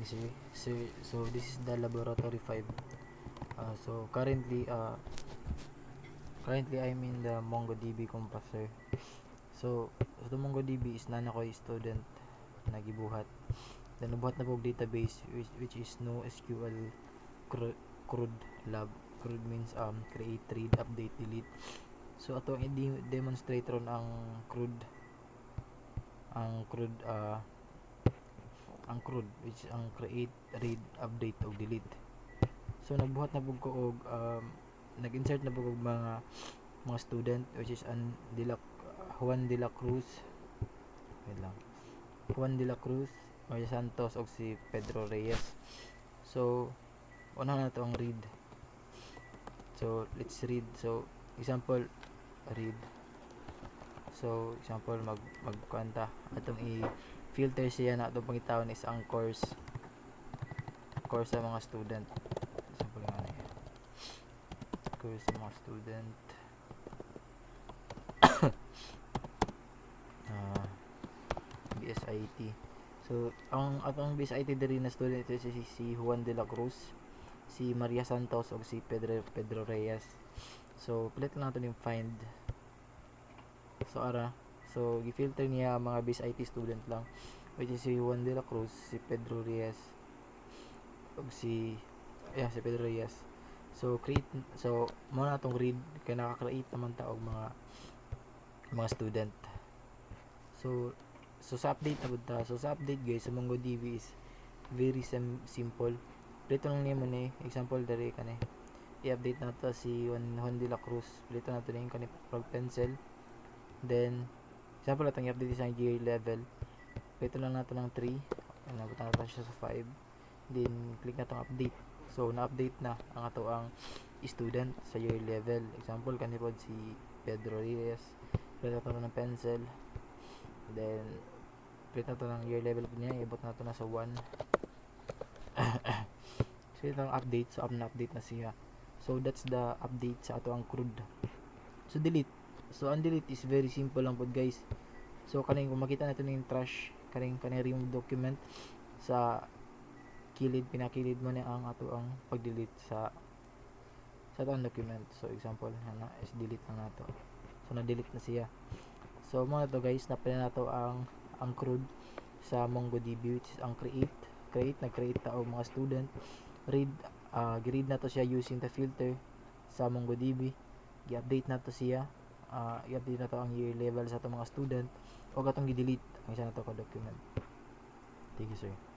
morning, sir. So this is the laboratory 5. So currently I'm in the MongoDB Compass, sir. So the MongoDB is nana ko student nagibuhat. Then nabuhat na po database which is NoSQL CRUD lab. CRUD means create, read, update, delete. So ato ang i-demonstrate ron ang CRUD which ang create, read, update o delete. So nagbuhat na pug ko og nag-insert na pug og mga student which is Juan de la Cruz. Wait lang. Juan de la Cruz, Maria Santos og si Pedro Reyes. So una na to ang read. So let's read. So example read. So example magkuanta atong i-filter siya na atong pangitawon is ang course sa mga student. Example nga ni course sa mga student. BSIT. So ang atong BSIT diri na student is si Juan de la Cruz, si Maria Santos ug si Pedro Reyes. So pilit lang natin yung find. So gi-filter niya mga BSIT student lang which is si Juan de la Cruz, si Pedro Reyes ug si Pedro Reyes. So mo na tong read kay naka-create naman ta og mga student. So sa update na pud ta. So sa update guys sa MongoDB is very simple. Dito lang niya man example diri kani. I-update na to si Juan de la Cruz. Dito na to ning kani prog pencil. Then example atong i-update sa gear level. Dito lang nato ng 3. Nabot na nato siya sa 5. Then click na tong update. So na-update na ang ato ang student sa year level. Example kani pod si Pedro Reyes. Dito na to ng pencil. Then click na to ng year level po niya. Ibot na to na sa 1. So ito ang update. So na-update na siya. So that's the update sa ato ang CRUD. So delete. So ang delete is very simple lang po guys. So kaning kung makita natin yung trash, kaning remove document sa kilid, pinakilid mo na ang ato ang pag-delete sa atong document. So example is delete na nato. So na-delete na siya. So mo na to guys, napili na to ang CRUD sa MongoDB which is ang create ta og mga student. Read gi-read na to siya using the filter sa MongoDB. Gi-update na to siya. I-update na to ang year level sa atong mga student o atong gi-delete ang isa na to ka document. Thank you sir.